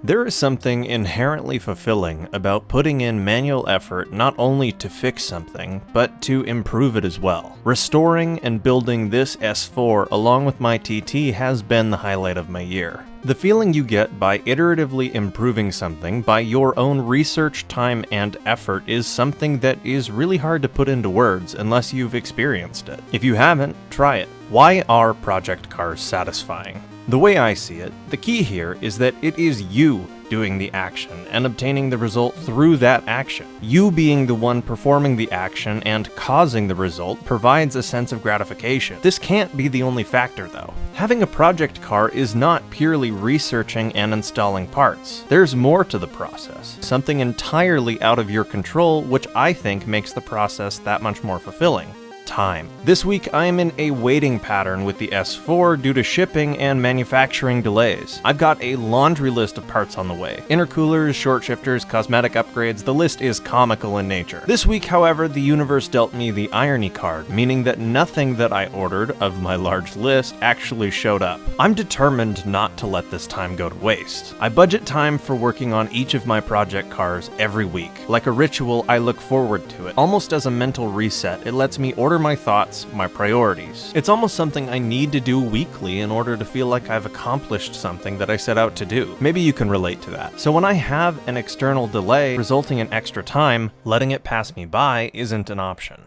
There is something inherently fulfilling about putting in manual effort not only to fix something, but to improve it as well. Restoring and building this S4 along with my TT has been the highlight of my year. The feeling you get by iteratively improving something by your own research, time, and effort is something that is really hard to put into words unless you've experienced it. If you haven't, try it. Why are project cars satisfying? The way I see it, the key here is that it is you doing the action and obtaining the result through that action. You being the one performing the action and causing the result provides a sense of gratification. This can't be the only factor though. Having a project car is not purely researching and installing parts. There's more to the process, something entirely out of your control, which I think makes the process that much more fulfilling. Time. This week I am in a waiting pattern with the S4 due to shipping and manufacturing delays. I've got a laundry list of parts on the way. Intercoolers, short shifters, cosmetic upgrades, the list is comical in nature. This week, however, the universe dealt me the irony card, meaning that nothing that I ordered of my large list actually showed up. I'm determined not to let this time go to waste. I budget time for working on each of my project cars every week. Like a ritual, I look forward to it. Almost as a mental reset, it lets me order my thoughts, my priorities. It's almost something I need to do weekly in order to feel like I've accomplished something that I set out to do. Maybe you can relate to that. So when I have an external delay resulting in extra time, letting it pass me by isn't an option.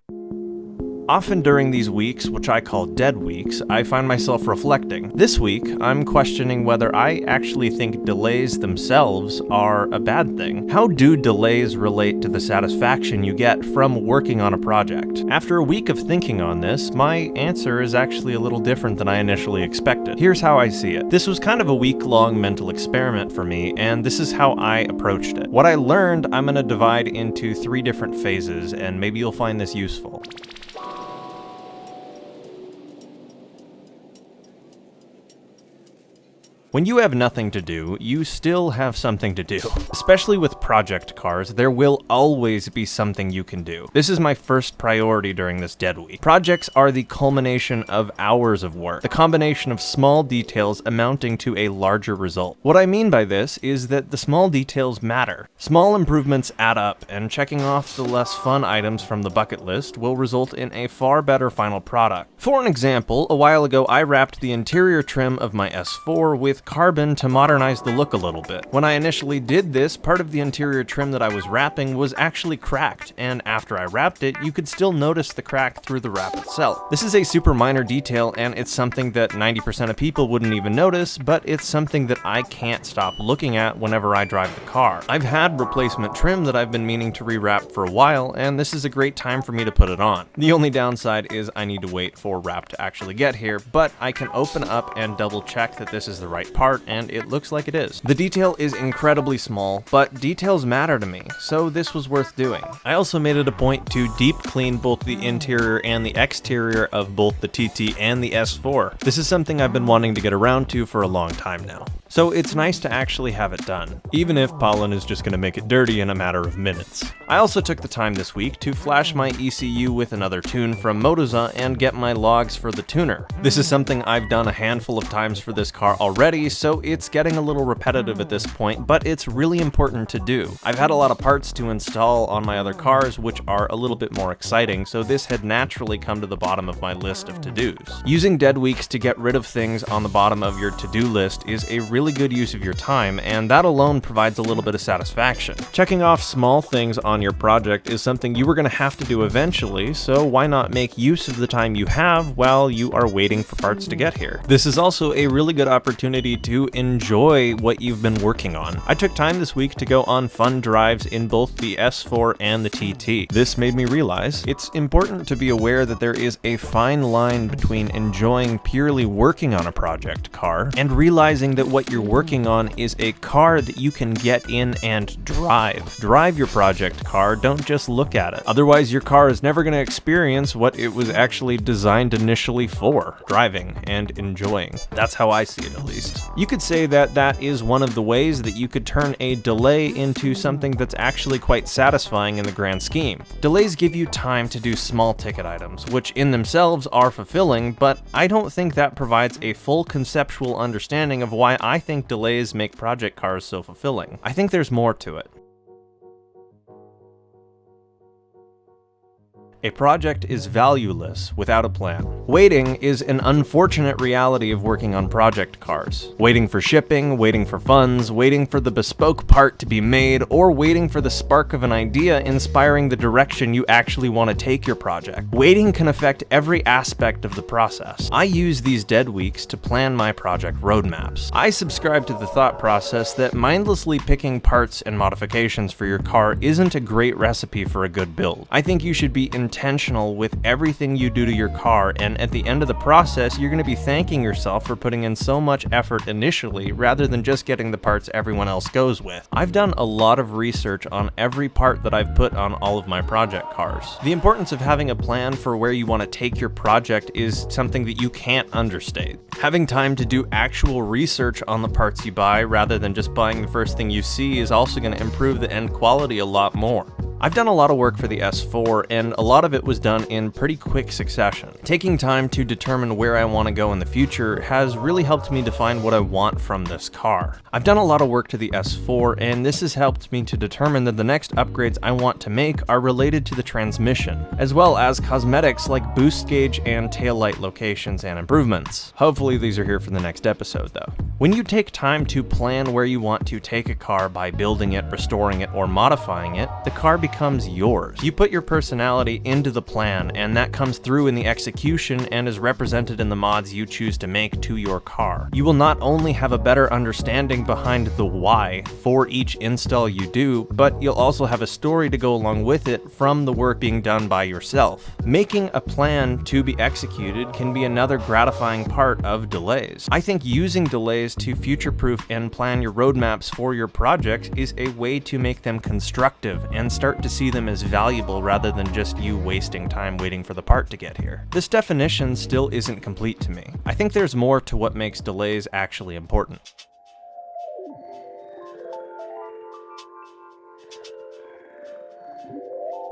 Often during these weeks, which I call dead weeks, I find myself reflecting. This week, I'm questioning whether I actually think delays themselves are a bad thing. How do delays relate to the satisfaction you get from working on a project? After a week of thinking on this, my answer is actually a little different than I initially expected. Here's how I see it. This was kind of a week-long mental experiment for me, and this is how I approached it. What I learned, I'm going to divide into 3 different phases, and maybe you'll find this useful. When you have nothing to do, you still have something to do. Especially with project cars, there will always be something you can do. This is my first priority during this dead week. Projects are the culmination of hours of work, the combination of small details amounting to a larger result. What I mean by this is that the small details matter. Small improvements add up, and checking off the less fun items from the bucket list will result in a far better final product. For an example, a while ago I wrapped the interior trim of my S4 with carbon to modernize the look a little bit. When I initially did this, part of the interior trim that I was wrapping was actually cracked, and after I wrapped it, you could still notice the crack through the wrap itself. This is a super minor detail, and it's something that 90% of people wouldn't even notice, but it's something that I can't stop looking at whenever I drive the car. I've had replacement trim that I've been meaning to rewrap for a while, and this is a great time for me to put it on. The only downside is I need to wait for wrap to actually get here, but I can open up and double check that this is the right part, and it looks like it is. The detail is incredibly small, but details matter to me, so this was worth doing. I also made it a point to deep clean both the interior and the exterior of both the TT and the S4. This is something I've been wanting to get around to for a long time now. So it's nice to actually have it done, even if pollen is just going to make it dirty in a matter of minutes. I also took the time this week to flash my ECU with another tune from Motoza and get my logs for the tuner. This is something I've done a handful of times for this car already, so it's getting a little repetitive at this point, but it's really important to do. I've had a lot of parts to install on my other cars which are a little bit more exciting, so this had naturally come to the bottom of my list of to-dos. Using dead weeks to get rid of things on the bottom of your to-do list is a really good use of your time, and that alone provides a little bit of satisfaction. Checking off small things on your project is something you are going to have to do eventually, so why not make use of the time you have while you are waiting for parts to get here? This is also a really good opportunity to enjoy what you've been working on. I took time this week to go on fun drives in both the S4 and the TT. This made me realize it's important to be aware that there is a fine line between enjoying purely working on a project car and realizing that what you're working on is a car that you can get in and drive. Drive your project car, don't just look at it. Otherwise, your car is never going to experience what it was actually designed initially for, driving and enjoying. That's how I see it, at least. You could say that that is one of the ways that you could turn a delay into something that's actually quite satisfying in the grand scheme. Delays give you time to do small ticket items, which in themselves are fulfilling, but I don't think that provides a full conceptual understanding of why I think delays make project cars so fulfilling. I think there's more to it. A project is valueless without a plan. Waiting is an unfortunate reality of working on project cars. Waiting for shipping, waiting for funds, waiting for the bespoke part to be made, or waiting for the spark of an idea inspiring the direction you actually want to take your project. Waiting can affect every aspect of the process. I use these dead weeks to plan my project roadmaps. I subscribe to the thought process that mindlessly picking parts and modifications for your car isn't a great recipe for a good build. I think you should be intentional with everything you do to your car, and at the end of the process, you're going to be thanking yourself for putting in so much effort initially rather than just getting the parts everyone else goes with. I've done a lot of research on every part that I've put on all of my project cars. The importance of having a plan for where you want to take your project is something that you can't understate. Having time to do actual research on the parts you buy rather than just buying the first thing you see is also going to improve the end quality a lot more. I've done a lot of work for the S4, and a lot of it was done in pretty quick succession. Taking time to determine where I want to go in the future has really helped me define what I want from this car. I've done a lot of work to the S4, and this has helped me to determine that the next upgrades I want to make are related to the transmission, as well as cosmetics like boost gauge and taillight locations and improvements. Hopefully these are here for the next episode though. When you take time to plan where you want to take a car by building it, restoring it, or modifying it, the car becomes yours. You put your personality into the plan, and that comes through in the execution and is represented in the mods you choose to make to your car. You will not only have a better understanding behind the why for each install you do, but you'll also have a story to go along with it from the work being done by yourself. Making a plan to be executed can be another gratifying part of delays. I think using delays to future-proof and plan your roadmaps for your projects is a way to make them constructive and start to see them as valuable rather than just you wasting time waiting for the part to get here. This definition still isn't complete to me. I think there's more to what makes delays actually important.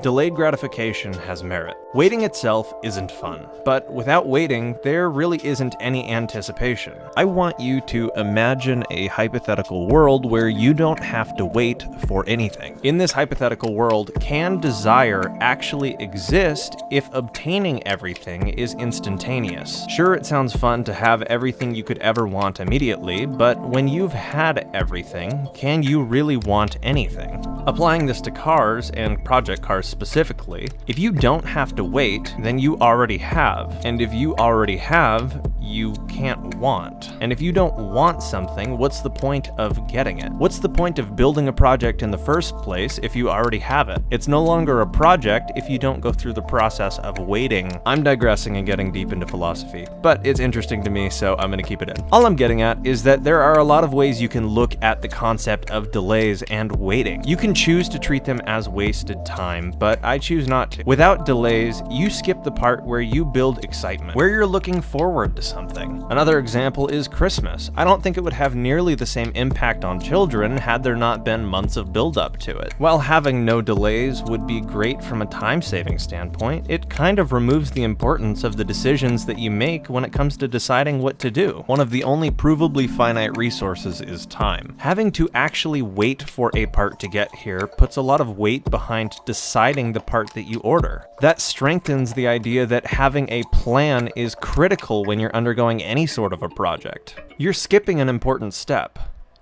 Delayed gratification has merit. Waiting itself isn't fun, but without waiting, there really isn't any anticipation. I want you to imagine a hypothetical world where you don't have to wait for anything. In this hypothetical world, can desire actually exist if obtaining everything is instantaneous? Sure, it sounds fun to have everything you could ever want immediately, but when you've had everything, can you really want anything? Applying this to cars, and project cars specifically, if you don't have to wait, then you already have. And if you already have, you can't want. And if you don't want something, what's the point of getting it? What's the point of building a project in the first place if you already have it? It's no longer a project if you don't go through the process of waiting. I'm digressing and getting deep into philosophy, but it's interesting to me, so I'm gonna keep it in. All I'm getting at is that there are a lot of ways you can look at the concept of delays and waiting. You can choose to treat them as wasted time, but I choose not to. Without delays, you skip the part where you build excitement, where you're looking forward to something. Another example is Christmas. I don't think it would have nearly the same impact on children had there not been months of build-up to it. While having no delays would be great from a time-saving standpoint, it kind of removes the importance of the decisions that you make when it comes to deciding what to do. One of the only provably finite resources is time. Having to actually wait for a part to get here puts a lot of weight behind deciding the part that you order. That strengthens the idea that having a plan is critical when you're undergoing any sort of a project. You're skipping an important step.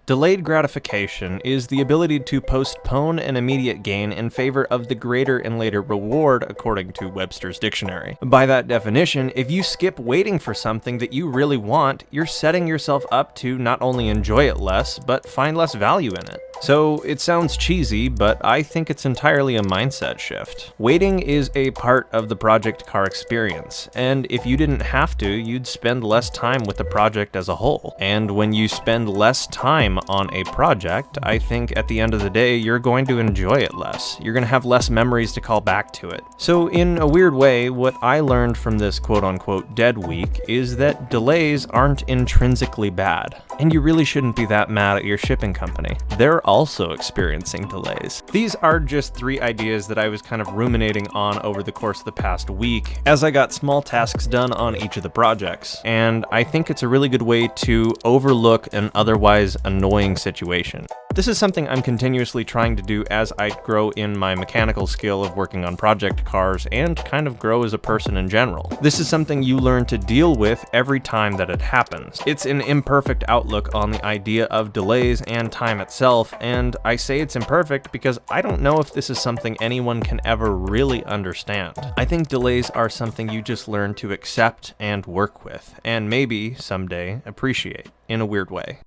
Delayed gratification is the ability to postpone an immediate gain in favor of the greater and later reward, according to Webster's dictionary. By that definition, if you skip waiting for something that you really want, you're setting yourself up to not only enjoy it less, but find less value in it. So it sounds cheesy, but I think it's entirely a mindset shift. Waiting is a part of the project car experience, and if you didn't have to, you'd spend less time with the project as a whole. And when you spend less time on a project, I think at the end of the day, you're going to enjoy it less. You're going to have less memories to call back to it. So in a weird way, what I learned from this quote-unquote dead week is that delays aren't intrinsically bad, and you really shouldn't be that mad at your shipping company. They're also experiencing delays. These are just 3 ideas that I was kind of ruminating on over the course of the past week as I got small tasks done on each of the projects, and I think it's a really good way to overlook an otherwise annoying situation. This is something I'm continuously trying to do as I grow in my mechanical skill of working on project cars and kind of grow as a person in general. This is something you learn to deal with every time that it happens. It's an imperfect outlook on the idea of delays and time itself, and I say it's imperfect because I don't know if this is something anyone can ever really understand. I think delays are something you just learn to accept and work with, and maybe someday appreciate in a weird way.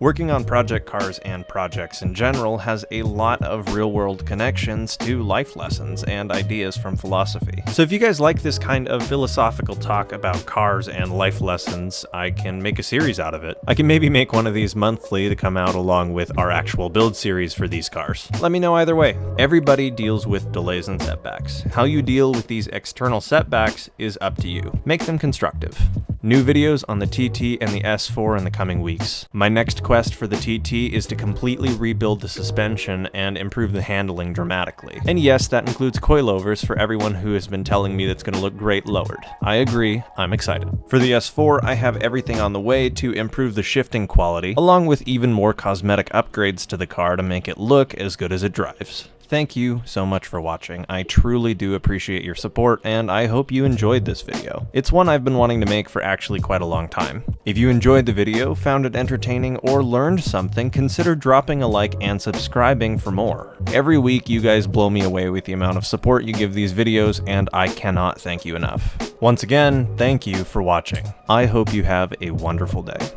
Working on project cars and projects in general has a lot of real-world connections to life lessons and ideas from philosophy. So if you guys like this kind of philosophical talk about cars and life lessons, I can make a series out of it. I can maybe make one of these monthly to come out along with our actual build series for these cars. Let me know either way. Everybody deals with delays and setbacks. How you deal with these external setbacks is up to you. Make them constructive. New videos on the TT and the S4 in the coming weeks. My next quest for the TT is to completely rebuild the suspension and improve the handling dramatically. And yes, that includes coilovers for everyone who has been telling me that's going to look great lowered. I agree, I'm excited. For the S4, I have everything on the way to improve the shifting quality, along with even more cosmetic upgrades to the car to make it look as good as it drives. Thank you so much for watching. I truly do appreciate your support, and I hope you enjoyed this video. It's one I've been wanting to make for actually quite a long time. If you enjoyed the video, found it entertaining, or learned something, consider dropping a like and subscribing for more. Every week, you guys blow me away with the amount of support you give these videos, and I cannot thank you enough. Once again, thank you for watching. I hope you have a wonderful day.